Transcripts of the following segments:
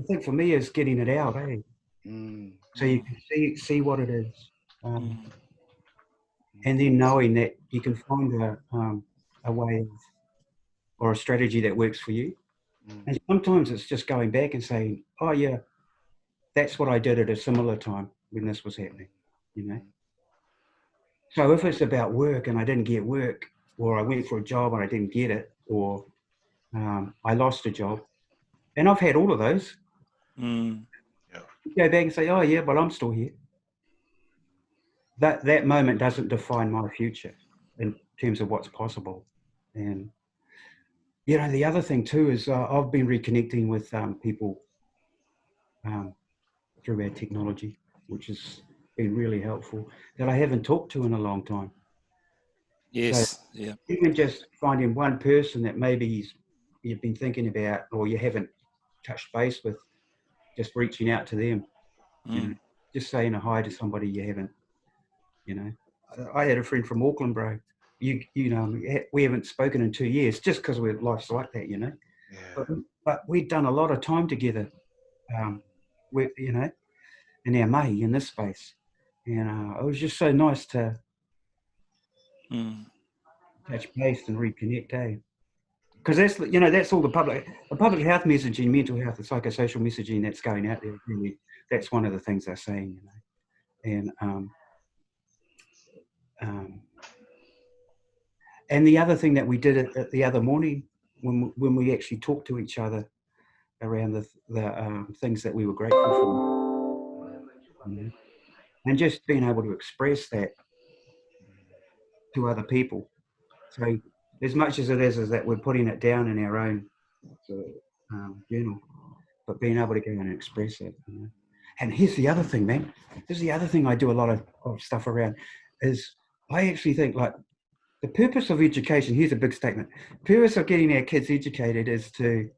thing for me is getting it out, so you can see what it is, and then knowing that you can find a way of, or a strategy that works for you. And sometimes it's just going back and saying, oh yeah, that's what I did at a similar time when this was happening, you know. So if it's about work and I didn't get work, or I went for a job and I didn't get it, or I lost a job, and I've had all of those, go back and say, oh yeah, but I'm still here. That moment doesn't define my future in terms of what's possible. And you know, the other thing too is I've been reconnecting with people through our technology, which has been really helpful, that I haven't talked to in a long time. Yes, so even just finding one person that maybe you've been thinking about, or you haven't touched base with, just reaching out to them, you know, just saying a hi to somebody you haven't, you know. I had a friend from Auckland, bro. You know, we haven't spoken in 2 years, just because life's like that, you know. But we'd done a lot of time together, you know, in our May in this space, and it was just so nice to touch base and reconnect, because that's, you know, that's all the public health messaging, mental health, the psychosocial messaging that's going out there. Really, that's one of the things they're saying, you know. And the other thing that we did the other morning, when we actually talked to each other around the things that we were grateful for, you know? And just being able to express that to other people. So as much as it is that we're putting it down in our own sort of, journal, but being able to go and express it, you know? And here's the other thing, man. This is the other thing I do a lot of stuff around, is I actually think, like, the purpose of education, here's a big statement. The purpose of getting our kids educated is to,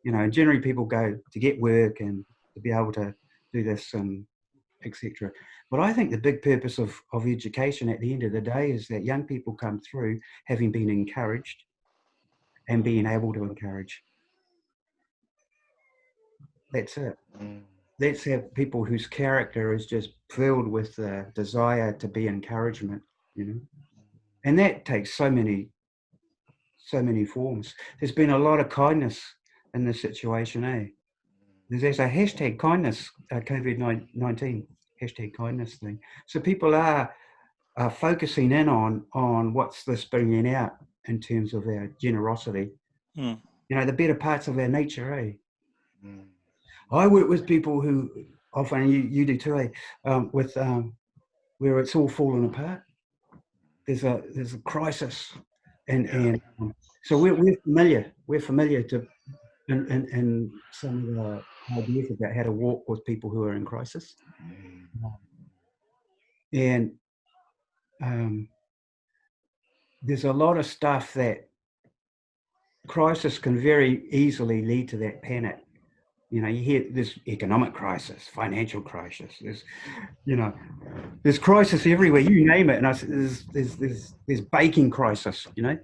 you know, generally people go to get work and to be able to do this and etc. But I think the big purpose of education at the end of the day is that young people come through having been encouraged and being able to encourage. That's it. Let's have people whose character is just filled with the desire to be encouragement, you know. And that takes so many forms. There's been a lot of kindness in this situation, There's a hashtag kindness, COVID-19 hashtag kindness thing. So people are focusing in on what's this bringing out in terms of our generosity. You know, the better parts of our nature, I work with people who often, you do too, with where it's all fallen apart. There's a crisis, and so we're familiar to and some of the ideas about how to walk with people who are in crisis, and there's a lot of stuff that crisis can very easily lead to that panic. You know, you hear this economic crisis, financial crisis. There's, you know, there's crisis everywhere. You name it, and there's baking crisis. You know,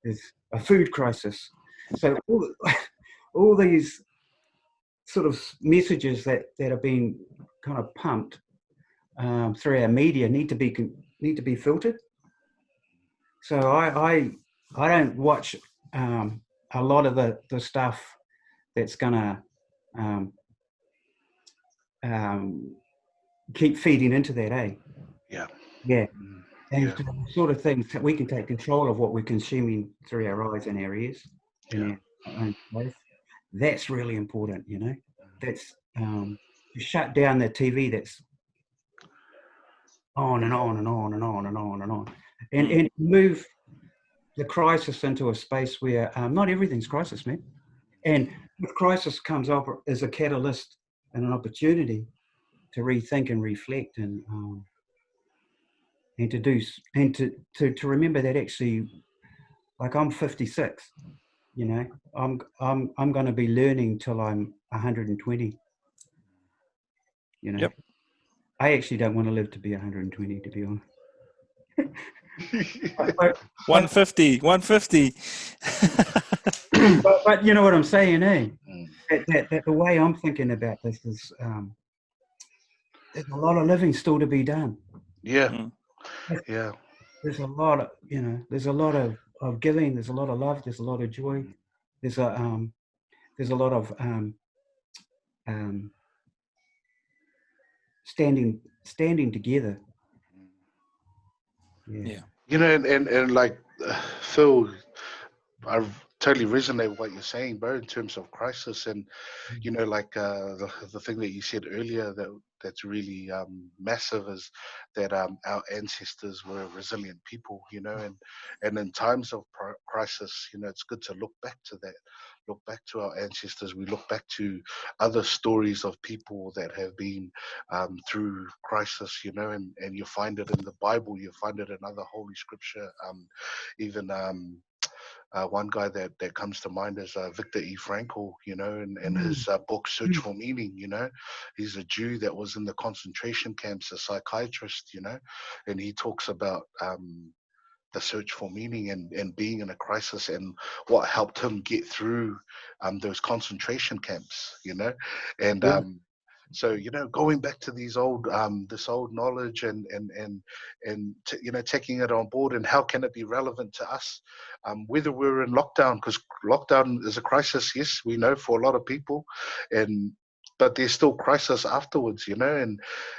there's a food crisis. So all these sort of messages that are being kind of pumped through our media need to be filtered. So I don't watch a lot of the stuff that's gonna keep feeding into that, Yeah. And so the sort of things that we can take control of what we're consuming through our eyes and our ears in our own place. That's really important, you know. That's to shut down the TV that's on and on and on and on and on and on, and move the crisis into a space where not everything's crisis, man. And with crisis comes up as a catalyst and an opportunity to rethink and reflect and to do and to remember that actually, like, I'm 56, you know, I'm going to be learning till I'm 120, you know. I actually don't want to live to be 120, to be honest. 150. But you know what I'm saying, that the way I'm thinking about this is there's a lot of living still to be done. Yeah, Mm. yeah. There's a lot of, there's a lot of giving. There's a lot of love. There's a lot of joy. There's there's a lot of um, standing together. Yeah. Yeah. You know, and like Phil, I totally resonate with what you're saying, bro, in terms of crisis. And you know, like the thing that you said earlier that's really massive is that our ancestors were resilient people, you know, and in times of crisis, you know, it's good to look back to that, look back to our ancestors. We look back to other stories of people that have been through crisis, you know, and you find it in the Bible, you find it in other holy scripture, even. One guy that comes to mind is Viktor E. Frankl, you know, and Mm, his book Search mm, for Meaning, you know. He's a Jew that was in the concentration camps, a psychiatrist, you know, and he talks about the search for meaning and being in a crisis and what helped him get through those concentration camps, you know. And yeah. so, you know, going back to these old this old knowledge you know, taking it on board, and how can it be relevant to us, whether we're in lockdown, because lockdown is a crisis, yes, we know, for a lot of people, and but there's still crisis afterwards, you know.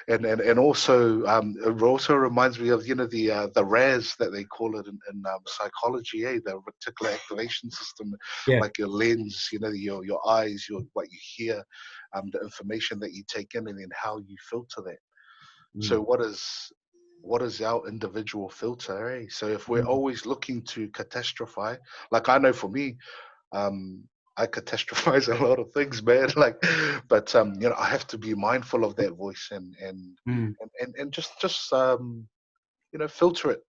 And also it also reminds me of, you know, the RAS that they call it in psychology, the reticular activation system, Yeah. like your lens, you know, your eyes, your what you hear, the information that you take in, and then how you filter that. So Mm, what is our individual filter, eh? So if we're mm, always looking to catastrophize, like I know for me, um I catastrophize a lot of things, man. Like, but you know, I have to be mindful of that voice, mm, and just you know, filter it,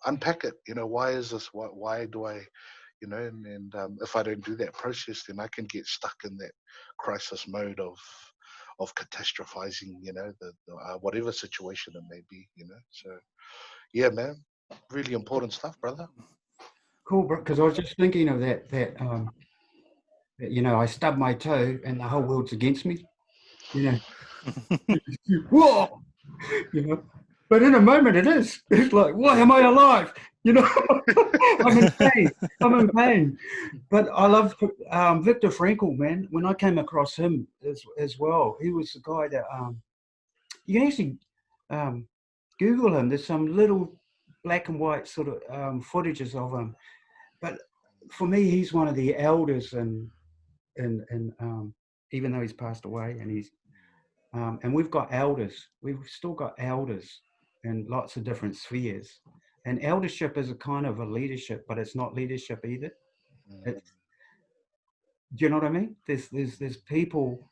unpack it. You know, why is this? Why do I? You know, and if I don't do that process, then I can get stuck in that crisis mode of catastrophizing. You know, the whatever situation it may be. You know, so yeah, man, really important stuff, brother. cool, bro. Because I was just thinking of that, I stubbed my toe and the whole world's against me. You know, whoa, you know. But in a moment, it is. It's like, why am I alive? You know, I'm in pain. I'm in pain. But I love Viktor Frankl, man. When I came across him as well, he was the guy that you can actually um, Google him. There's some little black and white sort of footages of him. But for me, he's one of the elders, and even though he's passed away, and we've got elders. We've still got elders in lots of different spheres. And eldership is a kind of a leadership, but it's not leadership either. Mm, It's, do you know what I mean? There's people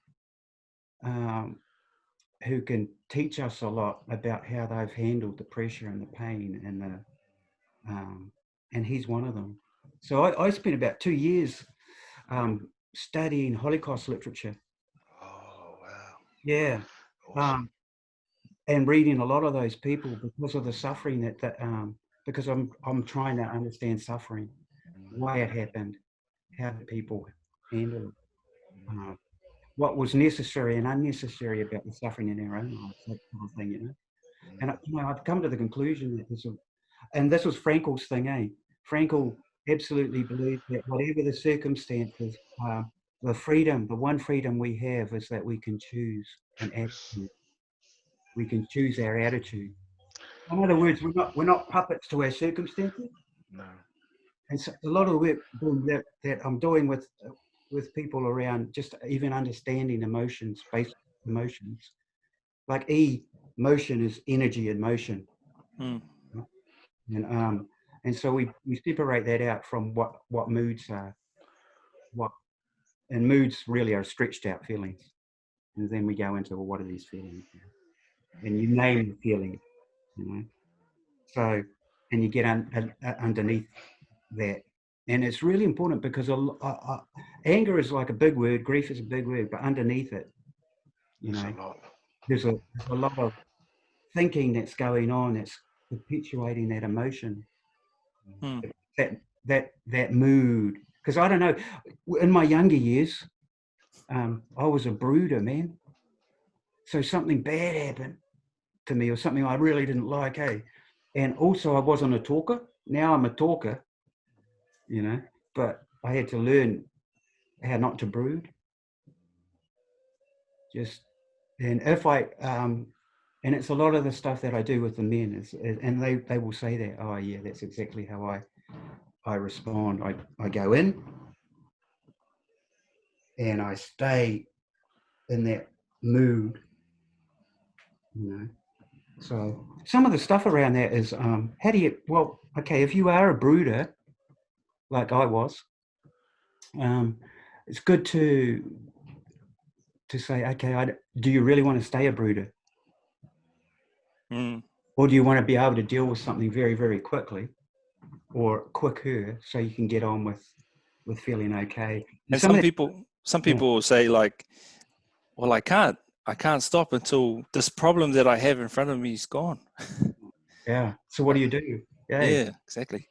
um, who can teach us a lot about how they've handled the pressure and the pain and he's one of them. So I spent about 2 years studying Holocaust literature. oh wow, Yeah. awesome. Um, and reading a lot of those people because of the suffering because I'm trying to understand suffering, why it happened, how do people handle it, uh, what was necessary and unnecessary about the suffering in our own lives, that kind of thing, And I've come to the conclusion that and this was Frankel's thing, eh? Frankel absolutely believed that whatever the circumstances, the one freedom we have is that we can choose an Yes. attitude. We can choose our attitude. In other words, we're not puppets to our circumstances. No. And so a lot of the work that I'm doing with people around just even understanding emotions, basic emotions, like motion is energy in motion, Mm. and and so we separate that out from what moods are, what and moods really are stretched out feelings, and then we go into, well, what are these feelings, and you name the feeling, you know. So, and you get underneath that. And it's really important because anger is like a big word, grief is a big word, but underneath it, you There's a know, lot. there's a lot of thinking that's going on that's perpetuating that emotion, Mm. that mood. Because I don't know, in my younger years, I was a brooder, man. So something bad happened to me, or something I really didn't like, hey. And also, I wasn't a talker. Now I'm a talker, you know. But I had to learn how not to brood. Just and if I and it's a lot of the stuff that I do with the men, and they will say that, oh yeah, that's exactly how I respond. I go in and I stay in that mood, you know. So some of the stuff around that is how do you, well, okay, if you are a brooder like I was, it's good to say, okay, do you really want to stay a brooder? Or do you want to be able to deal with something very, very quickly, or quicker, so you can get on with feeling okay? And some people will say, like, well, I can't stop until this problem that I have in front of me is gone. Yeah. So what do you do? Yeah, exactly.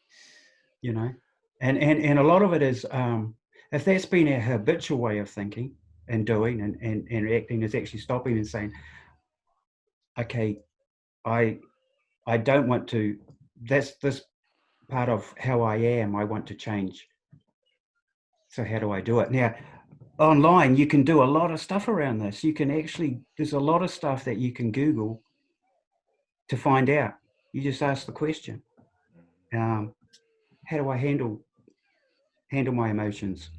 You know, and a lot of it is, if that's been a habitual way of thinking and doing and acting, is actually stopping and saying, okay, I don't want to, that's this part of how I am, I want to change. So how do I do it? Now, online, you can do a lot of stuff around this. You can actually, there's a lot of stuff that you can Google to find out. You just ask the question, how do I handle my emotions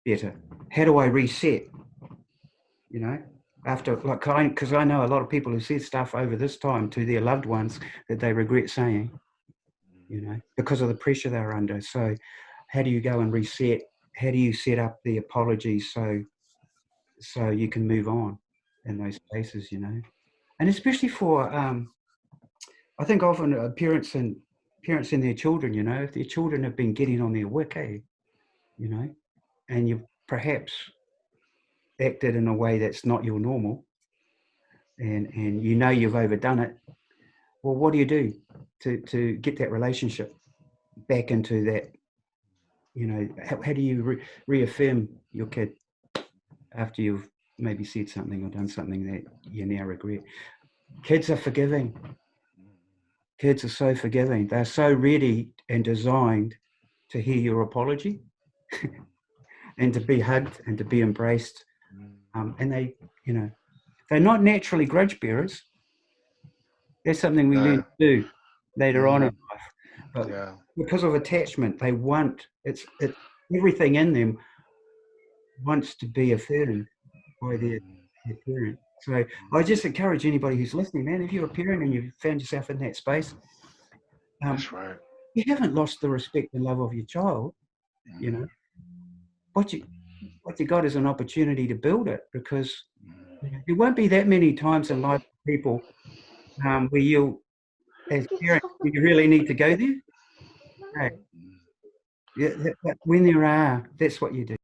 better? How do I reset? You know, after, like, because I know a lot of people who said stuff over this time to their loved ones that they regret saying, you know, because of the pressure they're under. So how do you go and reset? How do you set up the apologies so you can move on in those spaces, you know? And especially for, I think often parents and their children, you know, if their children have been getting on their wick, you know, and you've perhaps acted in a way that's not your normal, and you know you've overdone it, well, what do you do to get that relationship back into that, you know, how do you reaffirm your kid after you've maybe said something or done something that you now regret? Kids are forgiving. Kids are so forgiving. They're so ready and designed to hear your apology and to be hugged and to be embraced. And they, you know, they're not naturally grudge bearers. That's something we learn to do later on in life. But because of attachment, they want, it's everything in them wants to be affirmed by their parent. So I just encourage anybody who's listening, man, if you're a parent and you've found yourself in that space, that's right. You haven't lost the respect and love of your child, you know. What you got is an opportunity to build it, because there won't be that many times in life, people, where you, as parents, you really need to go there. Right. Yeah, but when there are, that's what you do.